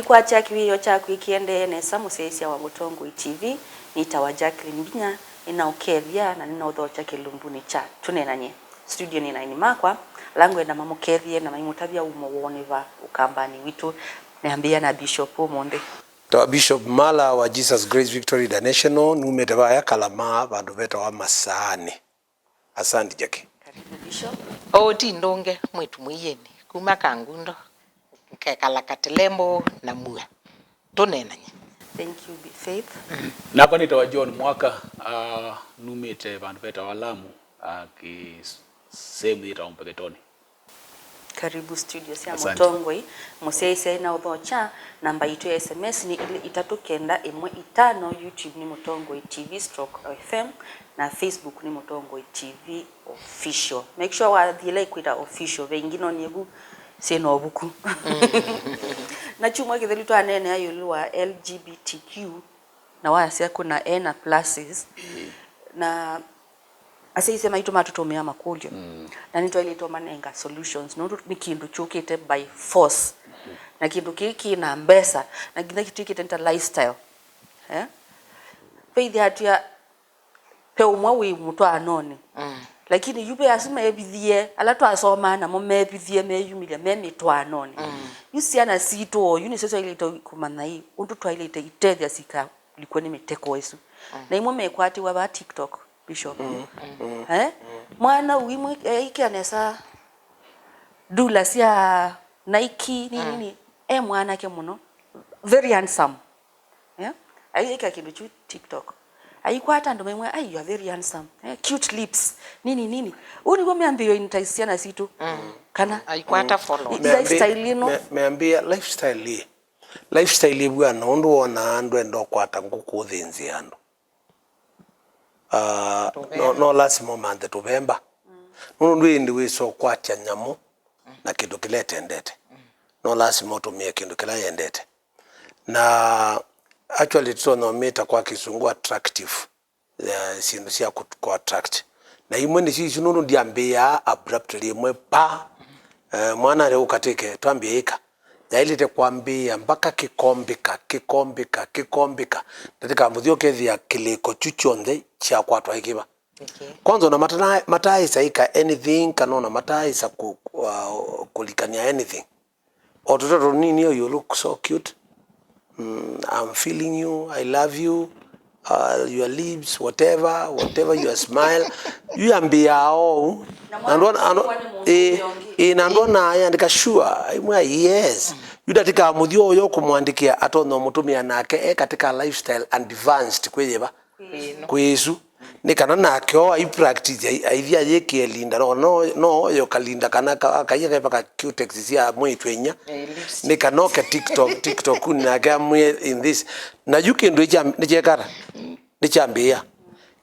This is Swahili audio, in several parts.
kwa cha kiwio cha kuikiende nesa museisia wa Mutongoi TV nitawa Jacqueline Binya inaokethia na ninauthocha kilumbuni cha Tuneenany'E studio ni naini makwa langu enda mamukethie na maimutavia umowoniva ukambani witu niambia na Bishop Monde to Bishop Mala wa Jesus Grace Victory International numeteva ya kalama bandu beta wa Masani. Asante Jackie. Karibu Bishop. Oti ndonge mwitu mwiyeni kuma kangundo kekala katelembo na Umwe. Tuneenany'E. Thank you Faith. Napa nitawa John Mwaka numete bandu beta wa Lamu ki sehemu ita Mpeketoni. Karibu studio sia Mutongoi museisia ina uthocha namba itu ya SMS ni ile 3915 YouTube ni Mutongoi TV/FM na Facebook ni Mutongoi TV official. Make sure wa thile kwita official vengino niegu sino obuku. Na chumwa kithelu to anene ayulu wa LGBTQ na wasia kuna N na pluses na asisema itu matutomea makulyo na nito ile to manenga solutions no ni kindu chukite by force na kindu kiki na mbesa na kindu kitikite nta lifestyle Faith hatu ya pe umwe wi mutu anone lakini yube asima ebithie ala to asoma na mo mebithie meyumilia memitu anone yusiana sito yuni sasa ile to kumana hii undu twa ile itethia sika liko ni miteko yesu na imwe mekwati wa TikTok Bishop mwana wimwe ikianesa dula sia Nike nini mwana ke muno very handsome aika kibichu TikTok aikwata ndo memwe you are very handsome cute lips nini uni go meambio intaisiana situ kana Aikwata follow lifestyle no meambia lifestyle bwa nondu ona andu endo kwata nguku thinzi andu no last moment tuvemba nundu ndi wiso kwatya nyamu na kindu kiletendete no last moto mie kindu kila yendete na actually tsono meta kwa kisungu attractive sindu sia ku attract na imwe ni sisi nundu ndiambia abruptly imwe pa mwana leo kateke twambia ika yailite kwambia mpaka kikombika ndatika muthio kethia kiliko chuchonde cha kwatwa ikiba kwanza na matai saika anything kanona matai sa kulikania anything ototo nini you look so cute I'm feeling you, I love you, your lips, whatever your smile, you ambia nandona yandika sure imwe yes yudatika muthio yo kumwandikia atono mutumia nake katika lifestyle advanced kweyeba kwesu ni kana nakyo I practice aithia yeke linda no yo kalinda kana kayeka paka cutex sia mwitwenya ni kanoke TikTok na gamwe in this na yuke ndo ni jekara ni chambia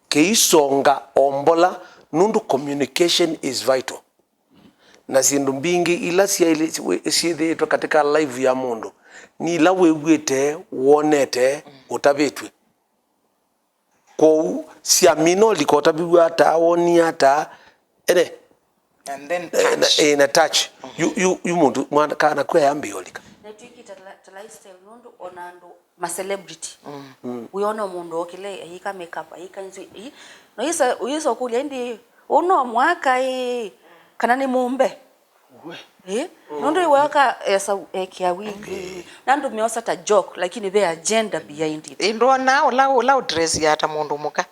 keisonga ombola nundu communication is vital na sindu mbingi ila siithitwe katika live ya mundu ni la wewete wonete utabetwe ko siamino likota biwa ta woni ata ene and then touch in touch you mundu mwana kana kwa yambiolika na tukita lifestyle nundu onando ma celebrity uyono mundu okile hika makeup hika nzi no yisa kulia ndi uno mwaka kana ni mumbe nundu iwaka esa ekia wiki nandu meosa ta joke lakini the agenda behind it ndo now la dress yata mundu muka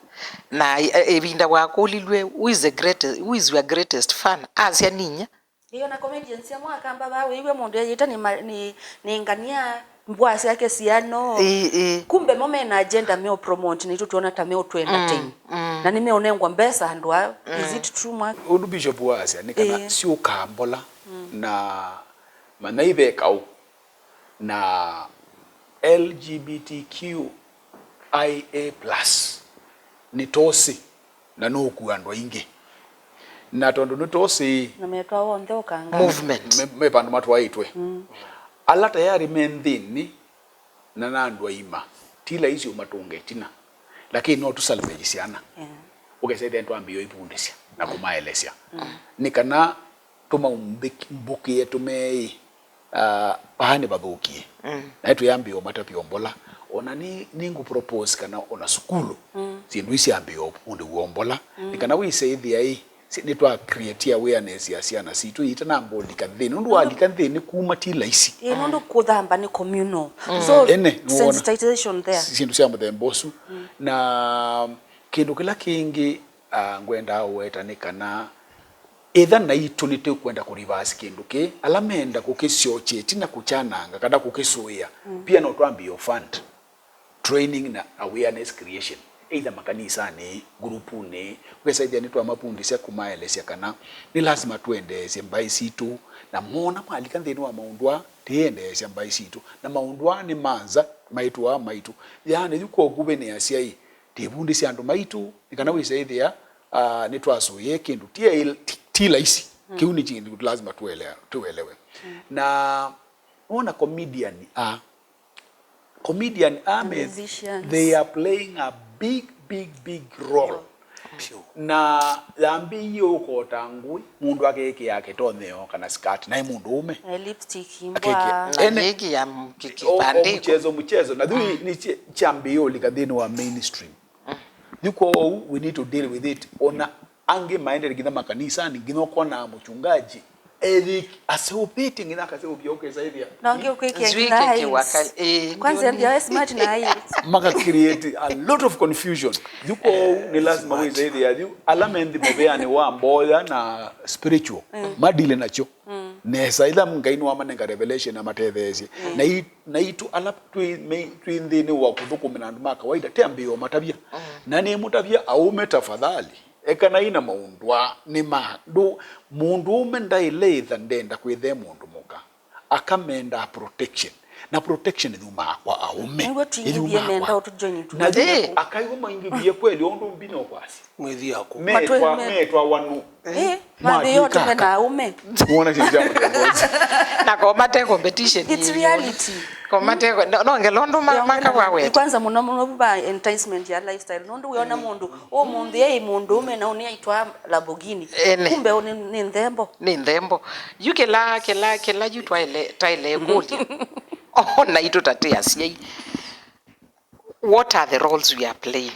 na ebinda wakulilwe who is your greatest fan asia ninya hiyo na comedians ya mwaka mbaba wewe mundu yita ni ngania mbwasi yake siano kumbe mome na agenda meo promote ni tutuona ta meo to entertain na nimeonengwa mbesa handwa is it true mwaka Undu Bishop wasia nikana si ukambola na manaibe kau na LGBTQIA+ ni tosi na nuku andwa ingi na tondu ni tosi na metwa wonde ukanga movement me bandu matwa itwe ala tayari mendhini na nandwa ima tila hizi umatunge tina lakini no tusalvejisiana ukesede ento ambio ipundisia na kumaelesia nikana tuma mbuki yetu mei pahane bathukie na tuyambio matapio ona ni ngu propose kana ona sukulu sindu isi ambio undi uombola nikana wiseithia ni twa create awareness ya ciana citu itana mboli kathini ndu wali kathini kuma tila isi ndu kuthamba ni communal so sensitization there sindu cia muthembosu na kindu kila kingi ngwenda wetani kana etha na itu ni kwenda kurivasi kindu ki alamenda kukiciocheti na kuchananga kada kukisuia pia no twambio fund training na awareness creation either makanisa ni grupu ni kwesaidia ni twa mapundi cia kumaelesya kana ni lazima tuende cia mbai situ na mona mali kanthini wa maundwa tiende cia mbai situ na maundwa ni manza maitu yani yuko gube ni acia tibundi cia andu maitu nikana wisaithia ni twasoye kindu tila isi kiuni chindu lazima tuelewe na ona comedian they are playing a big role na zambi yoko tangui mundu akeke yake toneo kana skirt na mundu ume lipstick mbwa yeki ya kipande mchezo na dhui ni chambio likadhini wa mainstream yuko we need to deal with it ona ange maende githa makanisa ni ginoko na mchungaji Eric aseupiti ngina kaseubiyoke zaidi na nge ukeke kwanza ndio smart na hii maka create a lot of confusion yuko ni lazima wewe zaidi ya alamendi mobeane wa mboya na spiritual madile nacho nesa ila mungaino wa manenga revelation na matethezi na itu alap twindini wa kuthukumina ndu makawaida tembiyo matabia na ni mutabia aume tafadhali ekana ina maundwa ni mundu umenda ileitha ndenda kwithe mundu muka akamenda protection na protection thuma kwa aume ili nenda utujoin tu na akaiwa maingi kweli ondo mbino kwasi mwezi yako metwa wanu mambe yote na aume muona chinja na komate competition it's reality komate no ngelondo maka wawe kwanza muno buba enticement ya lifestyle nondo uona mundu mundu mundu ume na unia itwa Lamborghini kumbe ni ndembo kela yutwa ile gold na ito tatea siai what are the roles we are playing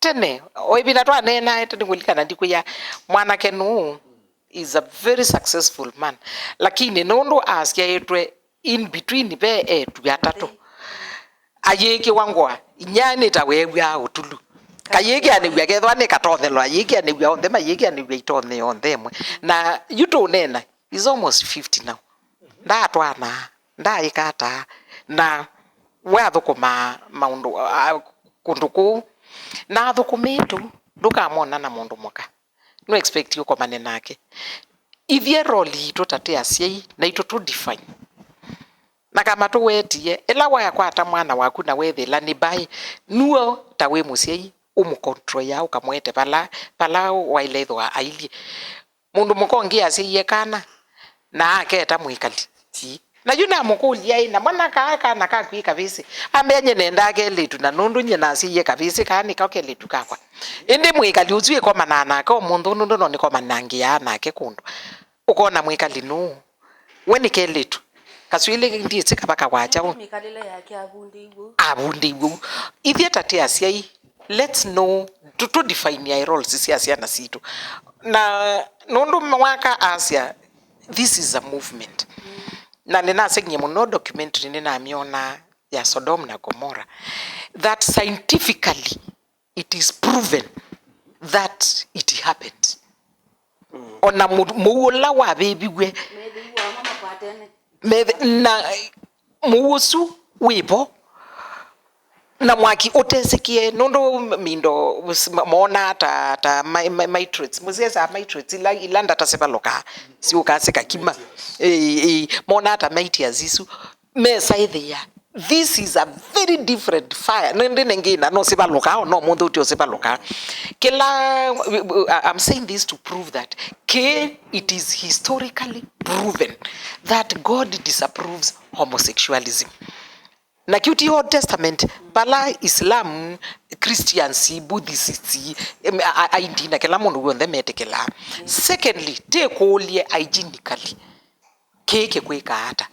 tene oibina twa nena tene kulikana ndikuya mwana kenu is a very successful man lakini nondo askia etwe in between be etu ya tatu ayeke wangwa inyane tawebya utulu kayeke anebya kethwa ne katothelwa ayeke anebya on them ayeke anebya itone on them na yuto nena is almost 50 now ndatwana ndaikata na wathukuma maundu kunduku na thukumitu ndukamona na mundu muka no expect yuko manena nake ithie role ito tatea ciai na ito to define na kama tu wetie ela waya kwata mwana waku na wethela ni bai nuo tawe musiai control ya ukamwete pala wailethwa aili mundu mukongia asiye kana na aketa mwikali ti na yuna mukulia ina mwana kaka na kakwi kabisa amenye nendage litu na nundu nyina asiye kabisa kani kake litu kakwa indi mwikali uzwe kwa manana ka mundu nundu no niko manangia nake kundu ukona mwikali nu weni ke litu kaswile ndi tsikabaka wacha mikalile yake abundi ithia tatia asiai let's know to define your roles sia na situ na nundu mwaka asia this is a movement na nina senye muno documentary nina miona ya Sodom na Gomorrah that scientifically it is proven that it happened ona muula wa bebiwe na muusu wipo na mwaki utesikie nondo mindo mona ta matrix muzeza matrix ilanda tasebaloka si ukaseka kima mona ta maiti azisu mesa ithia this is a very different fire nende nengina no sebaloka no mundu utio sebaloka kila I'm saying this to prove that it is historically proven that God disapproves homosexualism. Na kiuti Old Testament bala Islam, Christians, Buddhists aindi na kila mundu wonde metekela. Secondly, take all hygienically. Keke kweka hata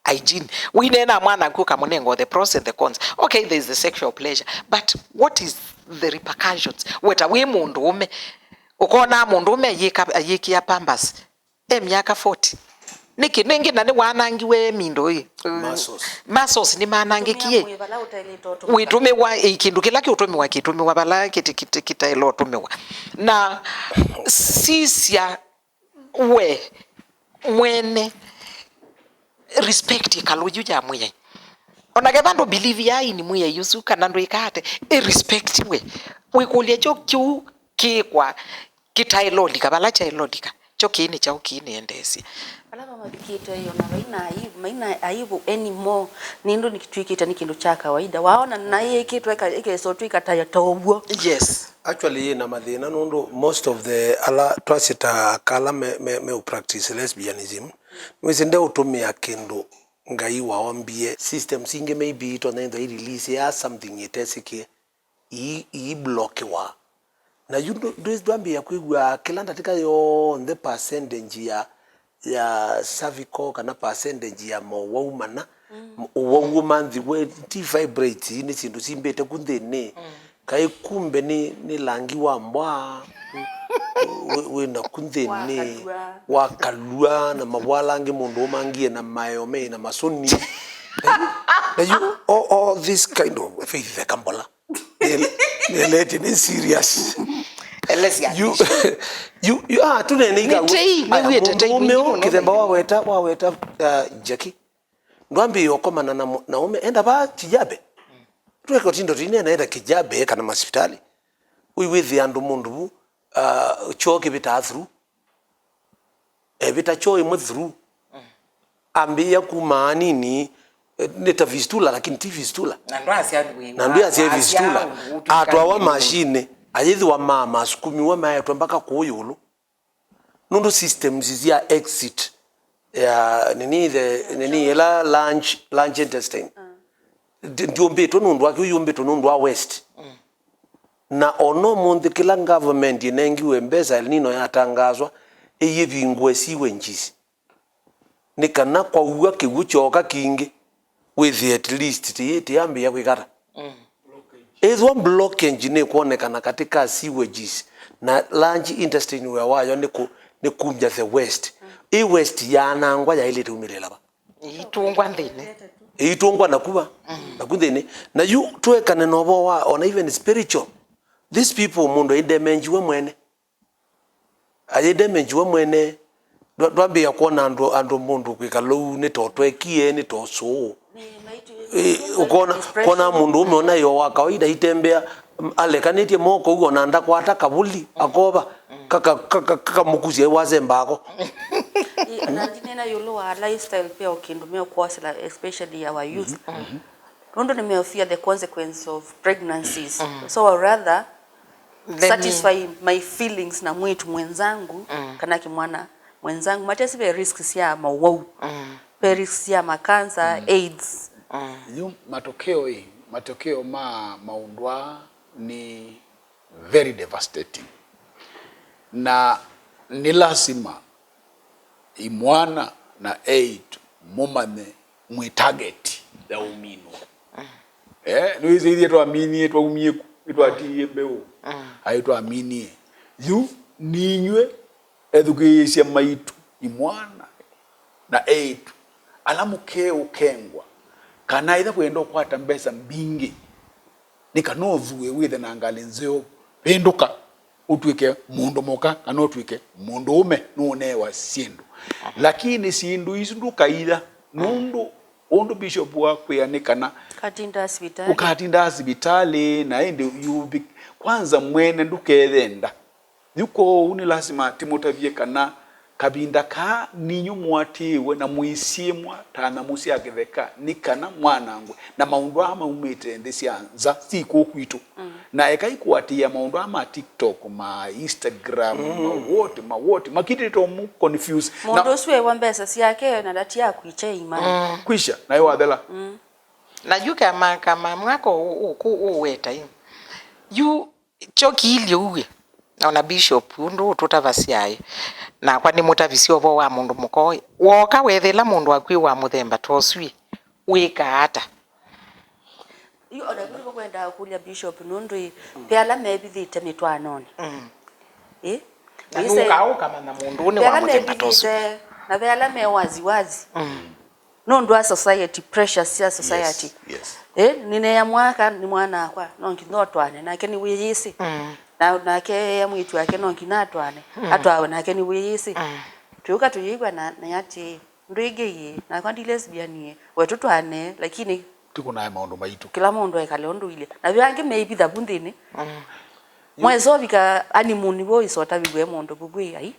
hygiene. We nena mwana kuka munengo, the pros and the cons. Okay, there is the sexual pleasure, but what is the repercussions? Weta we mundu ume, ukona mundu ume yiki ya pambas, miaka 40. Niki nengi nani wanangiwe mindo hii. Masos ni manangikie. Witume wa ikindu kila kiutume wa kitume wa bala kita ilo tume wa. Na sisia we mwene respect kalujuja mwe. Onage bandu believe ya ini mwe yusu kanando ikate respect we kulia choku kikwa kitailolika bala cha ilolika chokini cha ukini endesi alama mabikito hiyo na maina aibu anymore nindo nikitwikita ni kindu cha kawaida waona na yeye kitu eke tu ikataya tobwo. Yes, actually na madhina nondo most of the ala twasita kala me practice lesbianism mwizende utumia kindu ngai waombie system singe maybe ito na ndo release ya something itesike i block wa na you do ndwambia kwigwa kilanda tika yo the percentage ya cervical kana percentage ya woman woman the way t vibrate ni sindu simbete kunthene kai kumbe ni langi wa mbwa we na kunthene wakalua na mabwalangi mundu mangie na mayome na masoni you all this kind of faith kambola let it serious. You tuneenany'A kithemba waweta Jackie ndwambi yokomana na ume enda ba kijabe tweko tindo tine naenda kijabe kana hospitali we with andu mundu choke bita through bita choe mo through ambia kumani ni neta fistula lakini ti fistula na ndio asia fistula atwa machine ayithi wa mama sukumiwa maetwa mpaka ku Yiulu nundu systems zia exit ya nini la lunch intestine ndio mbeto nundu wake uyumbeto nundu wa west na ono mundi kila government inengiwe mbeza nino yatangazwa eyebingwe siwe njisi nikana kwa uwa kiwuchoka kingi with at least tiyambi ya kwikata is one blockage ne kuonekana katika sewages na lunch intestine we wayo ni kumja the west west yanangwa ya ile tumilela ba itungwa nakuba nakunthene na you twekane nobo wa on even spiritual these people mundo idemenji we mwene ayidemenji we mwene ndwambi ya kuona andu mundu kwikalo ni totwekie ni toso ukona mundu umeona yo wa kawaida itembea alekanite moko ugo nanda kwata kabuli akoba kaka mukuzie wazembako na dinena Yiulu wa lifestyle pia ukindumia kuwasila especially our youth nondo nimeofia the consequence of pregnancies so I rather satisfy my feelings na mwitu mwenzangu kana kimwana mwenzangu matesi be risks ya mawau be risks ya makansa AIDS yu matokeo maundwa ni very devastating na ni lazima imwana na aid mumane mwitarget ya umino niwezi ili yetu amini yetu umie yetu atiye beo aitu amini yu ninywe education maitu imwana na aid alamuke ukengwa kana ida kwenda kwata mbesa mbingi nikanovuwe withe na ngalinzeo penduka utwike mundu moka kana utwike mundu ume nunewa sindu lakini sindu isindu kaida nundu undu bishop wa kwianikana ukatinda hospitali na ende yubi kwanza mwene ndukethenda yuko uni lazima timotavie kana kabinda ka ninyu mwatiwe na muisimwa tana musi akitheka nikana mwanangwe na maundu ama umete ndesi anza siko kwitu na ekaikwatia maundu ama TikTok ma Instagram ma wote makitito mu confuse mundu swe wambesa si yake na dati ya kuiche imani kwisha na yo adela na kama mwako uweta yu choki ilio uwe ona bishop undu tutavasiaye na kwa ni mutavisio bo wa mundu mukoi woka wethela mundu akwi wa muthemba toswi wika ata iyo ona kuri kwenda kulia bishop nundu pela mebithite mitwanoni na nuka kama na mundu ni wa muthemba toswi na pela me wazi nundu wa society pressure cia society yes. Nine ya mwaka ni mwana akwa nongi notwane nake ni wiyisi na nake ya mwitu yake nongi natwane atwawe nake ni wiyisi tuuka tuyigwa na yati ndwigeye na kwa ndi lesbian wetu twane lakini tukuna maundu maitu kila mundu ekale undu ile na byange maybe the bundini mwezo bika animuni bo isota bigwe mundu bugwe ai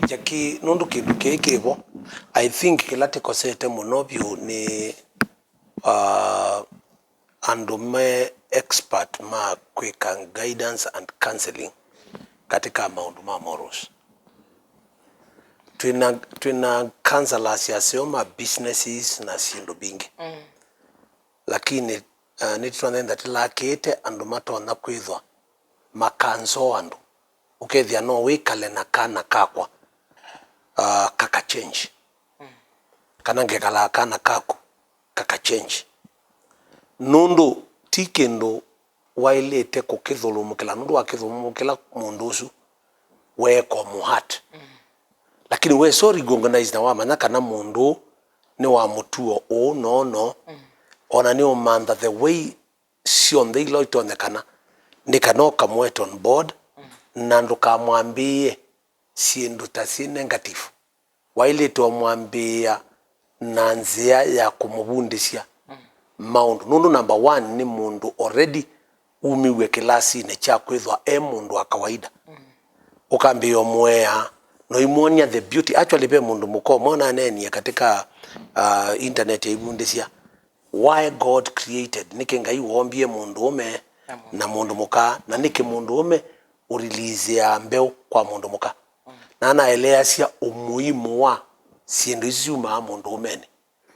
Jaki nundu kindu kekevo I think kilate kosete muno byu ni andume expert ma quick guidance and counseling katika maundu ma morals twina counselors ya sema businesses na sindu bingi lakini nitwanenda tilakite andu matona kwithwa makanzo andu ukethia no wikale na kana kakwa kaka change kana ngekala kana kako kaka change nundu tikendo wailete kukithulumukila nundu wakithulumukila mundu ucu weko muhat lakini we sorry organize na wamanya kana mundu ni wa mutuo no ona ni umanda the way sion they loit on the kana nikanoka mweto on board na ndukamwambie sindu tasi negative waile twamwambia na nzia ya kumubundisia maundu nundu number 1 ni mundu already umiwe kilasi ne cha kwithwa mundu wa kawaida ukambio mwea no imonia the beauty actually be mundu muko mona neni katika internet ya ibundisia why God created nikenga iwombie mundu ume na mundu muka na niki mundu ume urelease ya mbeo kwa mundu muka na anaelea cia umuhimu wa sindu izuma mundu umene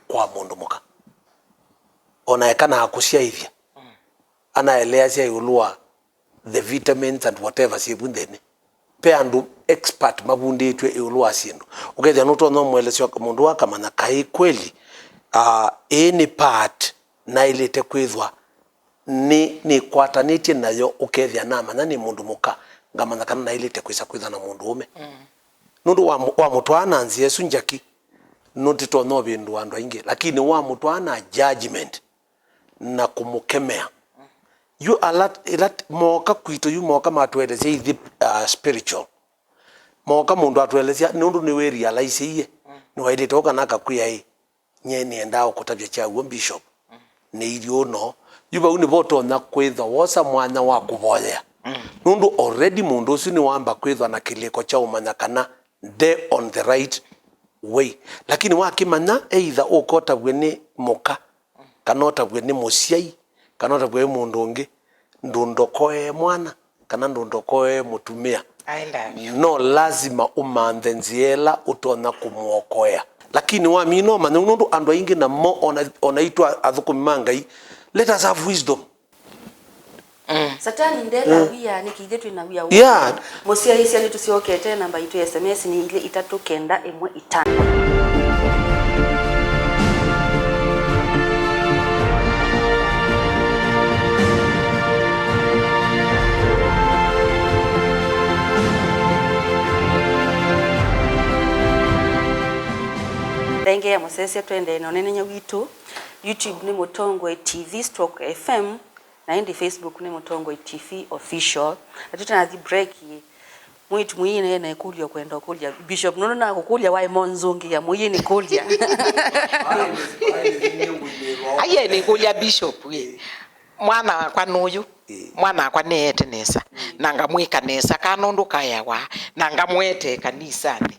kwa mundu muka ona ekana akusia ithia anaelea cia yulua the vitamins and whatever sibundene pe andu expert mabunditwe yulua sindu ukethia nuto no mwelesio mundu wakamana kai kweli any part na ilete kwithwa ni kwatanitie nayo ukethia nama na ni mundu muka ngamana kana na ilete kwisa kwitha na mundu ume nundu wa mutwana nzi Yesu njaki nutito no bindu andu aingi lakini wa mutwana judgment na kumukemea you alat moka kwito you moka matweleze ithi spiritual moka mundu atweleze nundu ni we realize iye ni waide toka naka kuya nyeni endao kutabya cha bishop ni irio no yuba uni boto na kwitha wosa mwana wa kuboya nundu already mundu ucio ni wamba kwithwa na kiliko cha umanya kana they on the right way lakini wakimanya either ukota bwene moka kanota bwene musiai kanota bwe mundu ungi ndundokoe mwana kana ndundokoe mutumia no lazima umanthe nziela utona kumuokoya lakini wa mino manya nundu andu aingi na mo onaitwa athukumi ngai let us have wisdom satani ndela wia nikithe na wia yeah musia isia ni tusiokete namba itu SMS ni ile 3915 Tenge ya musese twende na Uneenany'A witu YouTube ni Mutongwe TV/FM na ndi Facebook ni Mutongwe TV official atuta na break mwitu mwine na kulia kwenda kulia bishop nono na kulia wa monzungi ya mwini kulia aye ni kulia bishop we mwana kwa nuyu mwana kwa neete nesa nanga mwika nesa kanondu kayawa nanga mwete kanisani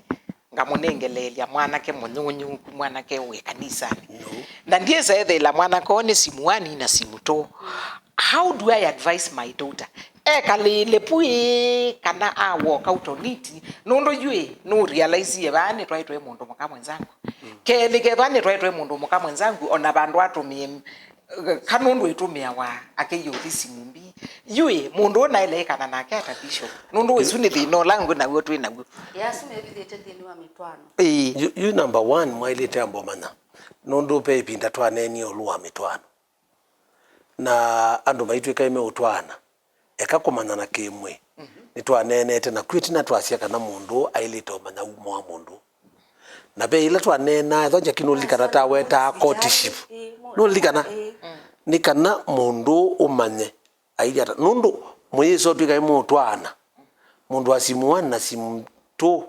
ngamunengelelia mwana ke munyunyu mwana ke we kanisani na ndiye zaide la mwana ko ni simuani na simuto how do I advise my daughter kalele pui kana walk out on it nondo yue no realize ye bane twaitwe mundu muka mwenzangu kele ke bane twaitwe mundu muka mwenzangu ona bandu atumie kanundu itumia wa akeyo thisimumbi yue mundu na ile kana nake ata bishop nundu wesu ni thino langu na wetu ina gwe yasime bithite thini wa mitwano you number 1 mwailite ambo mana nundu pe ipinda twaneni oluwa mitwano na andu maitwe kaime utwana ekakomana na kimwe nitwanenete na kwitina twasia kana mundu ailito mana umo wa mundu na be ila twanena thonja kinulikana ta weta courtship nulikana nikana mundu umanye aija nundu mweso twika imutwana mundu asimuana na simu tu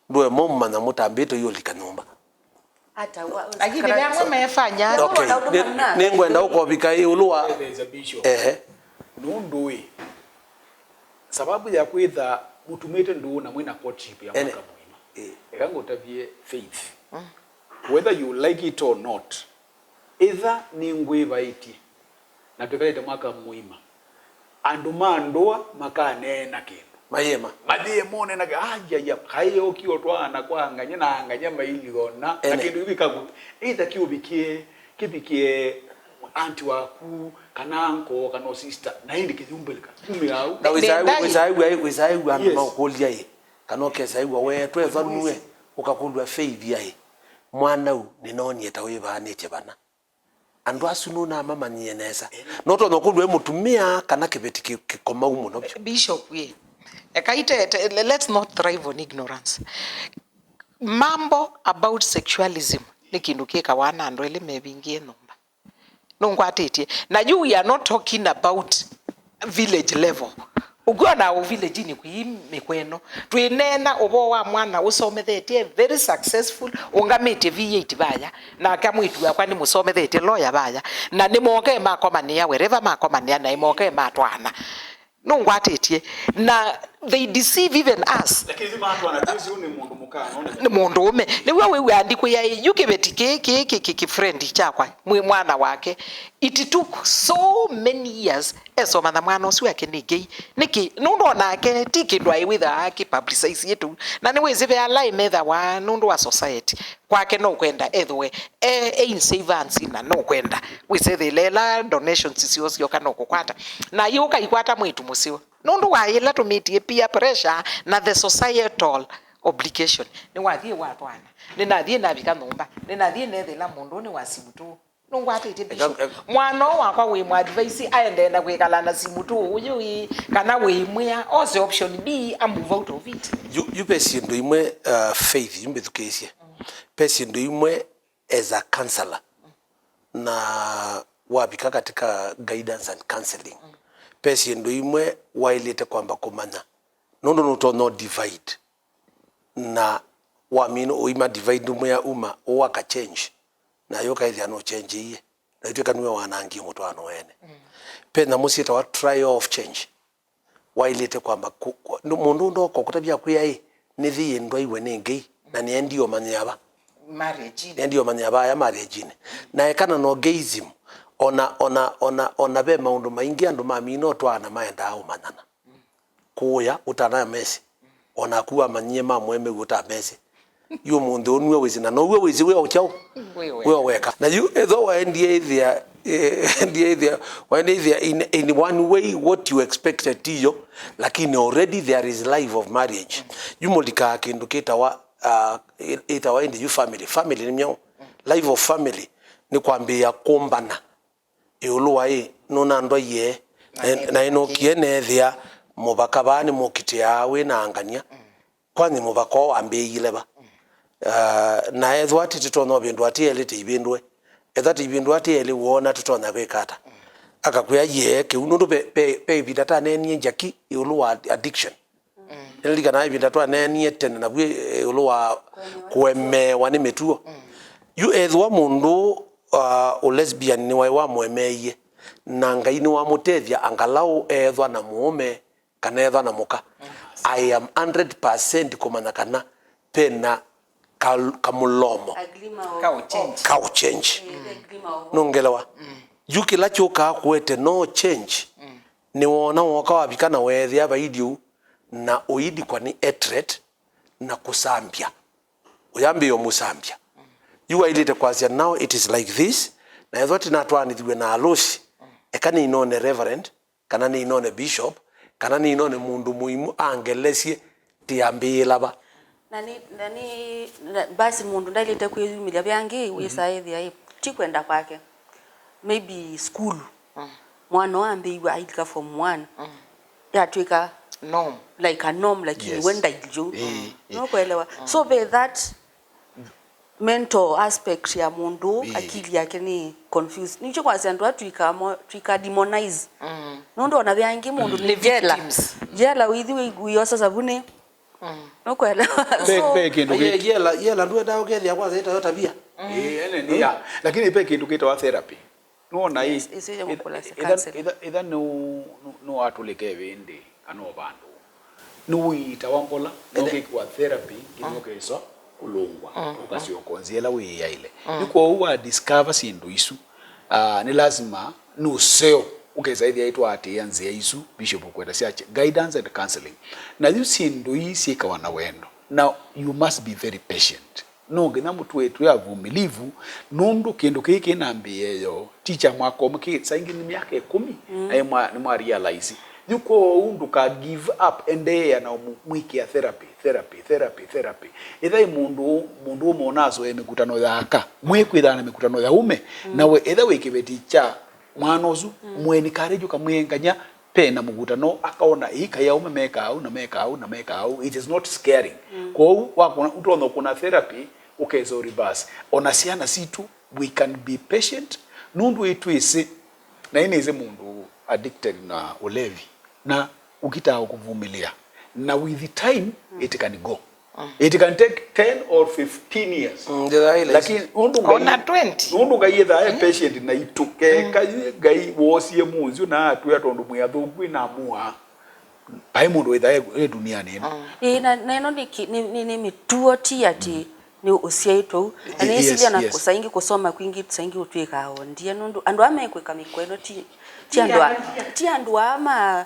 ndwe momma na mutambito yolika nyumba hata lakini bamwe mefanya ningwenda uko bika Yiuluwa Nduu sababu ya kwitha mutumite Nduu na mwina courtship ya mwaka mwima ekango tabie faith whether you like it or not either ni ngwivaiti na tukaleta mwaka mwima andu mandua makanena kindu mayema madie mone na aja ya kayo kio twana kwanganya na anganya mailiona lakini ubikagu either kibikie anti waku kananko kano sister na hindi kijumbelika kumi au na wizaiwa andu makulia ye kanoke saiwa we twetha nuwe ukakundwa faith ye mwana u ninoni etawivanite bana andu asunu na mama nieneza noto nokundwe mutumia kana kibeti kikoma umu no bishop ye ekaite let's not thrive on ignorance mambo about sexualism ni kindu kika wana andu ele mebingie nomba nongwatetie na you we are not talking about village level ugwa na village ni kwimikweno twinena obo wa mwana usomethetie very successful ungamite V8 baya na kamwitu akwa ni musomethetie lawyer baya na ni moke makomania wherever makomania na imoke matwana nongwatetie na they deceive even us lakini matwana tuzi uni mundu mukano ni mundu ume ni wewe andiko ya yukebeti ke friend chakwa mwana wake it took so many years eso mana mwana usu yake ni gay niki nundo nake tikindu ai with aki publicize yetu na ni wezi be alai metha wa nundo wa society kwake no kwenda ethwe in savings na no kwenda we say the lela donations sios yoka no kukwata na yoka ikwata mwitu musio nundo wa ila tumitie peer pressure na the societal obligation ni wathie watwana ni nathie na bika nomba ni nathie nethela mundu ni wasimutu nongwatete bishop mwana wakwa we mu advice aende na kwikala na simutu uyu kana we mwya ose option B a move out of it you pesi Nduu imwe faith yumbethukesie pesi Nduu imwe as a counselor na wabika katika guidance and counseling pesi Nduu imwe wailete kwamba kumanya nondo no divide na wamino uima divide umwe uma waka change na yoka ithia no change iye na itwe kanwe wanangi mutwano wene pena musita wa trial of change wailete kwamba mundu ndoko kutabia kuya ni thie ndo iwe ningi na ni endio manyaba marriage endio manyaba ya marriage na ekana no gayism ona be maundu maingi andu mamino twana maenda au manana kuya utana mesi ona kuwa manyie mamweme guta mesi yu mundu onwe wizina no we wizi we ochao we weka na you either when in one way what you expected tiyo lakini already there is life of marriage you molika kindu kitawa itawa in the family ni myo life of family ni kwambia kumbana Yiuluwa nona ndo ye na ino kiene thia mubaka bani mukite yawe na angania kwani mubako ambeile ba na ethwa titono bindu atielete ibindwe ethati ibindu atiele wona tutona gwekata akakuya ye ke unundu pe bidata neni njaki Yiuluwa addiction elika na ibindu twa neni tene na bwe Yiuluwa kweme wani metuo you ethwa mundu o lesbian ni wa mwemeye na ngai ni wa mutethia angalau ethwa na muome kana ethwa na muka I am 100% kumana kana pena kamulomo kao change nongelewa yukila choka kwete no change ni wona woka wabikana wethia baidio na oidi kwa ni etret na kusambia uyambi yo musambia you are ilete kwazia now it is like this na ethoti na twanithwe na alosi ekani inone reverend kana ni inone bishop kana ni inone mundu muimu angelesie tiambila ba nani basi mundu ndalite kwiyumilia byangi wisaithi tikwenda kwake maybe school mwana wambiwa aidika form 1 yatwika norm like a norm like yes. When you no kuelewa so be that mental aspect ya mundu akili yake ni confused nicho kwa sandu atwika demonize nondo na byangi mundu ni jela withi sasa bune no kuelewa so yela ndio dawa gethia kwa zaita yo tabia ene ni ya lakini pe kindu kitwa therapy nuona hii either no atuleke bindi kana bandu nuita wambola nokikwa therapy kinokeso kulungwa ukasio konziela wiya ile niko uwa discover sindu isu ni lazima nuseo ukezaidi yaitwa ati yanzi isu bishop kwenda siache guidance and counseling na yu sindu isi kawana wendo. Now you must be very patient nonge na mtu wetu ya vumilivu nundu kindu kiki nambiye yo teacher mwako mki saingi ni miaka 10 ni mwa realize yuko undu ka give up ende na mwiki ya therapy ithai mundu monazo emikutano yaka mwekwithana mikutano ya ume nawe etha wikibeticha mwanozu mweni kareju kamwenganya pena mugutano akaona ika ya ume meka au it is not scaring kwa wakuna utono kuna therapy ukezo reverse onasiana situ we can be patient nundu itu isi na ineze mundu addicted na ulevi na ukita kuvumilia na with the time it can go it can take 10 or 15 years lakini undu ona 20 undu gayetha patient na ituke gai wosie munzu na atu ya tondu muyathuku na mua pai mundu wetha duniani na ino ni mituo ti ati ni usiaito ani isilia na kusaingi kusoma kwingi tsaingi utwika hao ndiye nundu andu amekweka mikweno ti andu ama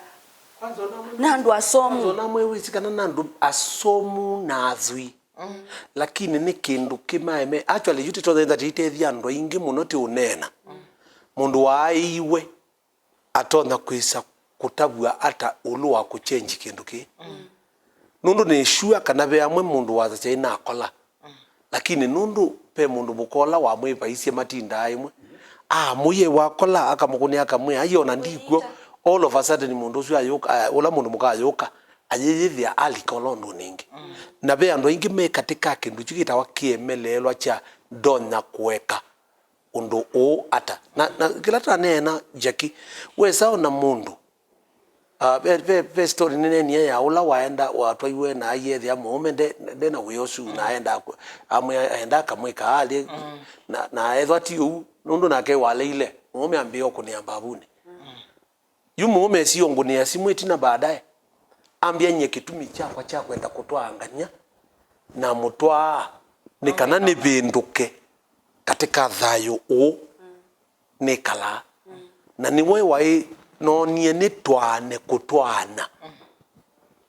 nandu asomu na mwewisikana nandu asomu na azwi lakini ni kindu kimaeme actually yuti to that itethia andu ingi muno ti unena mundu waiwe atona kwisa kutabua ata ulu wa kuchange kindu ki nundu ni sure kana be amwe mundu waza chaina akola lakini nundu pe mundu bukola wa mwipa isie matinda imwe muye wakola akamukuni akamwe ayona ndikuo all of a sudden mundu ucio ayoka ula mundu mukayoka ayithia alikolondo ningi na be andu ingi me katika kindu chikita wakiemelelwa cha dona kuweka undu o ata na kilata nena Jackie we sawa na mundu be story Uneenany'A ya ula waenda watwaiwe na ayethia mume ndena wiyosu naenda aenda kamweka ali na ethwati u nundu nake waleile mume ambio kuniamba bune mume sio ngunia simweti na baadaye ambia nye kitumi chakwa cha kwenda kutwanganya na mutwa nikana ni binduke katika thayo o nikala na niwe wai no nie nitwane kutwana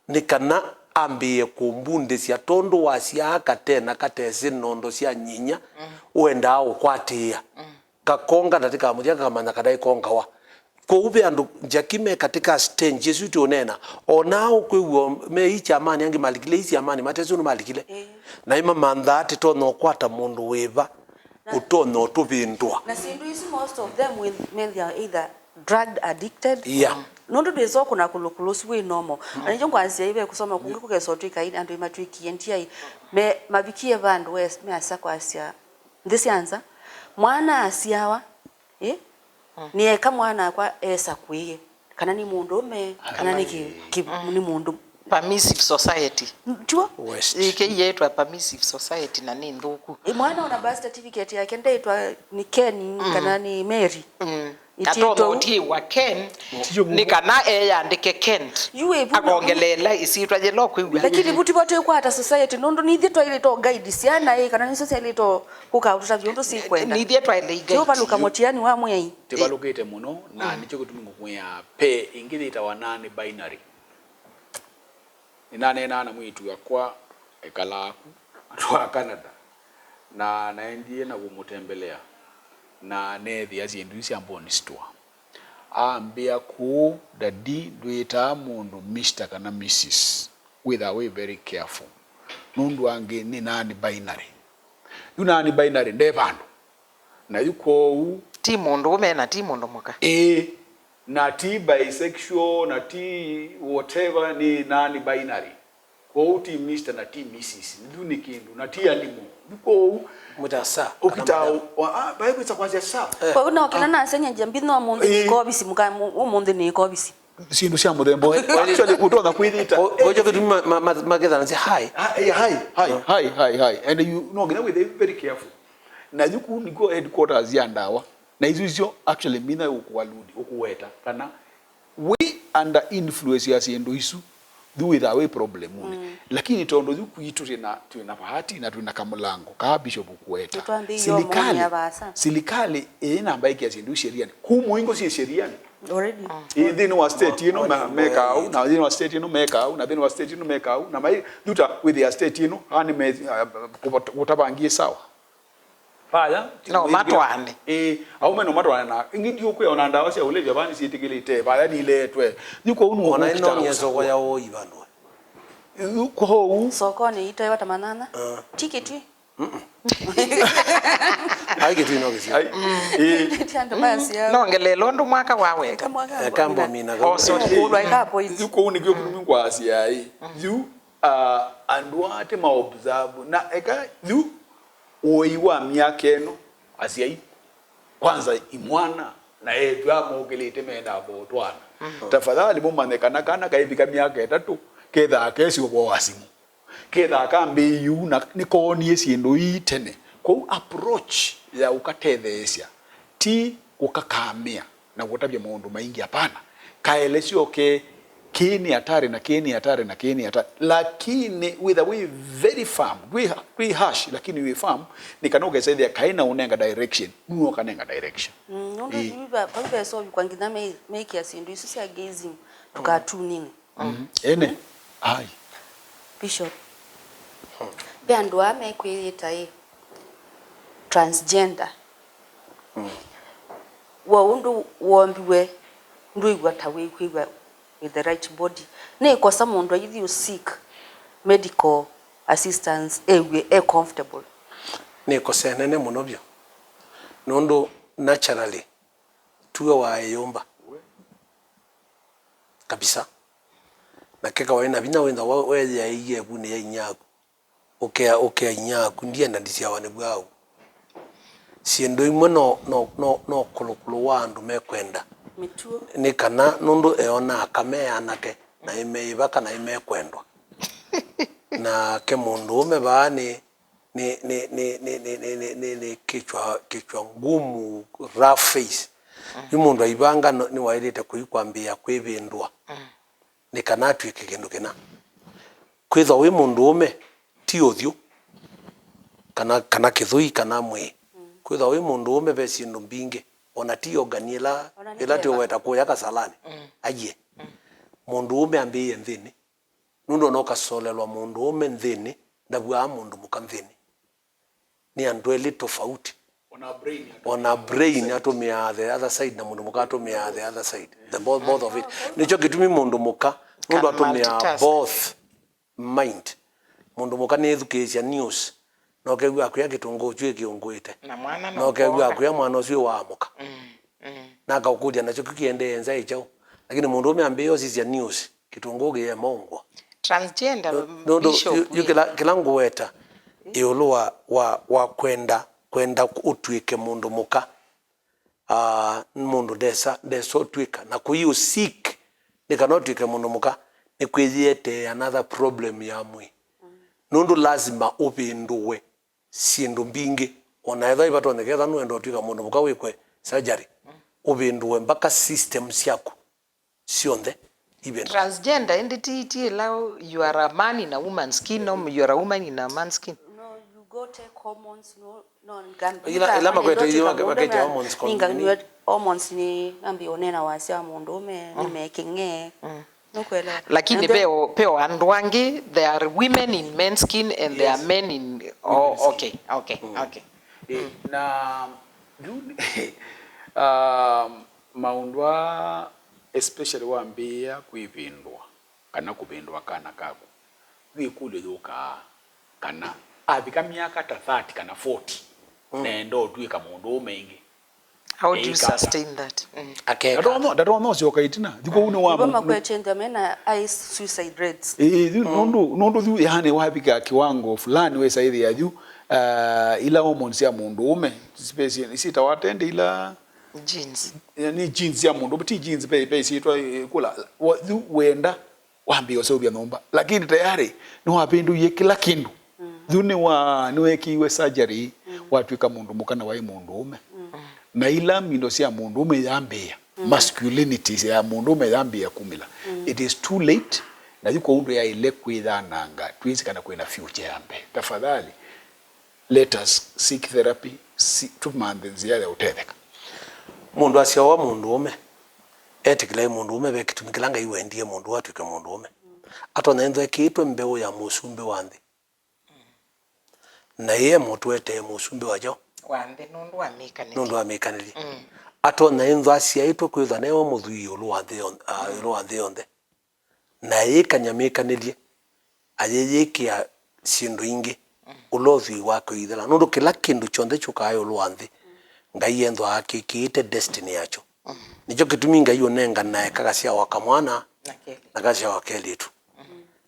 nikana ambie kumbunde cia tondu wacia katena katesi nondo cia nyinya wenda ukwatia kakonga natika muthia kamanya kadai konga wa ko ube andu Jackie katika stage Jesu tionena onao kwewo me icha amani angi malikile ichi amani matezo no malikile na ima mandati to no kwata mundu weva utono tubindwa na sindu isi most of them with men they are either drug addicted nondo dezo kuna kulukulusi we normal anijo kwanzia ibe kusoma kungiku kesotu ikaidi andu imatwiki entia me mabikie vandu west me asa kwasia ndisi anza mwana asiawa ni eka mwana kwa esa kwiye kana ni mundu me kana ni mundu permissive society tuo ike yetu permissive society na ni Nduu mwana una birth certificate yake ndaitwa ni Ken kana ni Mary Atono ti wa Ken ni kana yandike Kent akongelela isitwa je lokwe lakini buti bote kwa ata society nondo ni thitwa ile to guide siana kana ni society to kuka ututa vyondo si kwenda ni thitwa ile guide yo baluka motiani wa mwei tibalukite muno na nicho kutumingo kuya pe ingithita wa nane binary nane na mwitu yakwa ekalaku atwa Canada na naendie na kumutembelea na nethi aciendu cia bonistwa ambia ku dadi ndwita mundu Mr kana Mrs with a way very careful nundu angi ni nani binary yuna ni binary nde bandu na yuko ti mundu ume na ti mundu muka na ti bisexual na ti whatever ni nani binary ko ti Mr na ti Mrs ndu ni kindu na ti animal yuko mutasa ukitao bible tsakwaje sa kwa una kina na senya jambi no mundu ko bisi muka mundu ni ko bisi sindu cia muthembo actually utonga kwithita ojo kitu magetha na hi and you know gina with very careful na yuku niko headquarters ya ndawa na hizo actually mina ukuwaludi ukuweta kana we under influence ya sindu isu do with our problem lakini tondo yuku yitu tuna bahati na tuna kamulango ka bishop kuweta silikali namba yake ya sindu sheria kumuingo si sheria already then was state make out now then was state make out na then was state make out na mai duta with the state hani me kutabangie sawa baya no matwane au meno matwane na ngidi ukwe ona ndawa cia ulevya bani sitikilite baya ni letwe yuko unu ona ino nyezo ya o ibanwe yuko ho soko ni ito wata manana tiketi ai kitu ino kisi tiando basi ya no ngelelo ndo mwaka wawe kambo mina also kulwa ikapo yuko uni kyo kunumi kwa asia yu andwate ma observe na eka yu oiwa miaka eno asia kwanza imwana na yetu amogelete menda botwana tafadhali mumanekana kana kaivika miaka 3 ketha kesi kwa wasimu ketha kambi yu na nikonie ciendu itene ko approach ya ukatethecia ti ukakamia na gutabia maundu maingi hapana kaelesio kini hatari na kini hatari na kini hatari lakini with a way very firm we harsh lakini we firm nikanoge saidi kaina unenga direction nuo kanenga direction ndo biba kwa so kwa ngina make ya sindu isusi ya gazing tukatunini ene ai bishop bando ame kwita transgender wa undu wombiwe ndu igwatawe kwigwa with the right body ne ko samundu yithi you seek medical assistance comfortable ne ko senene muno byo nondo naturally tuwe wa yomba kabisa na keka waina bina wenda wewe ya iye bune ya nyago okay nyago ndiye ndisia wane bwao siendo imwe no kulukulu wandu mekwenda mituo ni kana nundu eona akame anake na imeiba kana imekwendwa na ke mundu ume baani ni kichwa ngumu rough face yumundu aibanga ni wairite kuikwambia kwibindwa ni kana twike kindu kina kwitha wi mundu ume ti uthio kana kithui kana mwe kwitha wi mundu ume besi ndo mbinge ona ti organila ila ti weta kuya kasalani aye mundu ume ambiye nthini nundo no kasolelwa mundu ume nthini ndabwa mundu mukamthini ni andweli tofauti ona brain atumia the other side na mundu mukatumia the other side the both of it nicho kitumi mundu muka mundu atumia both mind mundu muka ni education news no kegwa akuya kitungo chwe kiongwete no kegwa akuya mwana ucio wa muka na akakuja nacho kikiende enza icho lakini mundu umeambia sisi ya news kitungo ge mongo transgender bishop kilango weta Yiulu wa kwenda utwike mundu muka mundu deso twika na kuyu seek nikanotwike mundu muka ni kwithiete another problem ya mwi nundu lazima ubinduwe sindu mbingi ona etha ibato neketha nuendo twika mundu muka wikwe surgery ubinduwe mpaka systems yako sionthe even transgender entity allow you are a man in a woman's skin or you are a woman in a man's skin. Go take hormones no ngan ila makweto iyo makete hormones kwa ninga hormones ni ambi onena wasia mundu me ni mekenge nokwela lakini peo andwangi there are women in men's skin and there are men in okay na maundwa especially wambia kuivindwa kana kubindwa kana kaku vikule yuka kana abika miaka ta 30 kana 40 nendo twika mundu umengi. How do you sustain that? Okay. I don't know sio kaitina diko une wa Boma kwa chenda mena suicide rates. Nondo du yani wabika kiwango fulani we saidi ya juu ila hormones ya mundu ume special isita watende ila Genes. Ni genes ya mundu but genes pe sitwa kula wenda wambia osobia nomba lakini tayari ni wapindu ye kila kindu dhune wa niwe kiwe surgery watu kama mundu mukana wa mundu ume na ila mindo sia mundu ume yambia masculinity ya mundu ume yambia kumila it is too late na yuko undu ya ile kuidhananga twisi kana kwena future yambe tafadhali let us seek therapy tumande ya utetheka mundu asia wa mundu ume etikile mundu ume bekitumikilanga iwe ndiye mundu watu ke mundu ume atona endo ekitwe mbeo ya musumbe wandi na ye mutu ete musumbe wajo wande nundu amikanili atona endo asia itwe kwitha newo muthui ulu wande yonde na ye kanyamikanili ayeyekia sindu ingi ulothi wako ithela nundu kila kindu chonde chukayo ulu wande ngai endo akikiite destiny yacho nicho kitumi ngai onenga nae kagasia wakamwana na kagasia wakelitu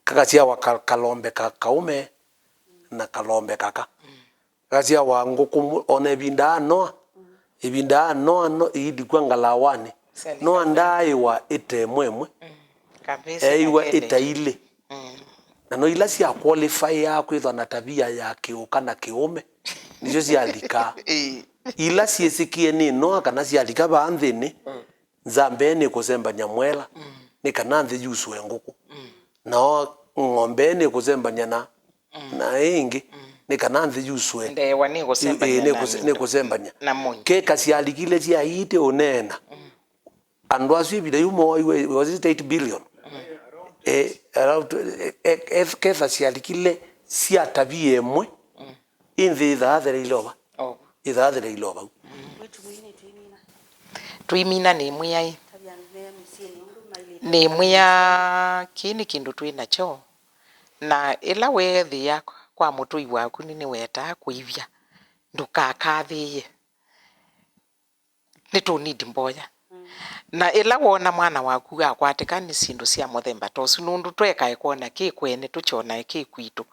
kagasia wakalombe kakaume na kalombe kaka kagasia wanguku one binda no no idikwa ngalawani no ndai wa ite mwemwe kabisa iwa itaile na no ila sia qualify ya kwitha na tabia ya kiuka na kiume nicho cialika ila siesikie ni no kana cialika banthini nzambe ni kuzemba nyamwela ni kana nthi yuswe nguku na ng'ombe ni kuzemba nyana na ingi ni kana nthi yuswe ndewa ni kuzemba nyana ke kasialikile cia ite onena andu asu bile yumo was it 8 billion kefa cialikile cia tabia emwe inthi ithaathere iloba ithaathere iloba tuimina ni mwiyai ni mwiya kini kindu twina cho na ila wethi ya kwa mutui waku ni weta kuivya ndukakathiye ni tu need mboya na ila wona mwana waku akwatika ni sindu cia muthemba tosu nundu tweka ikona kikwene tuchona kikwitu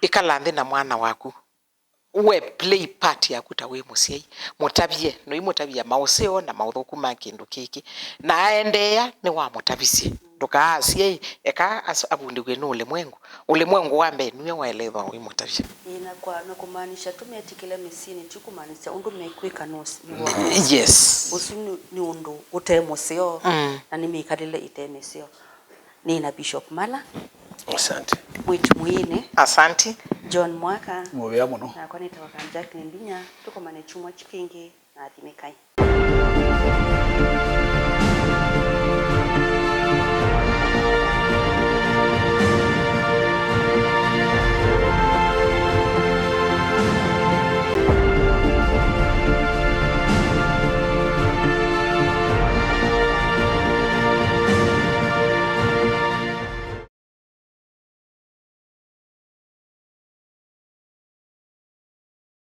ikalanthi na mwana waku we play part ya kuta we musiai mutabie no imutabia mauseo na mauthuku ma kindu kiki na aendea ni wa mutabisie ndukaasiei eka abundi gwe no ulimwengu wambe niwe waelethwa we mutabia ina kwa na kumaanisha tumetikile misini tukumaanisha undu mekwika no yes usinu ni undu utemuseo na nimeikalile iteneseo ni na Bishop Mala asante mwitu mwine asante John Mwaka Muvae muno na kwa nita wakanja kindinya tuko mane chumwa chikingi na athimekai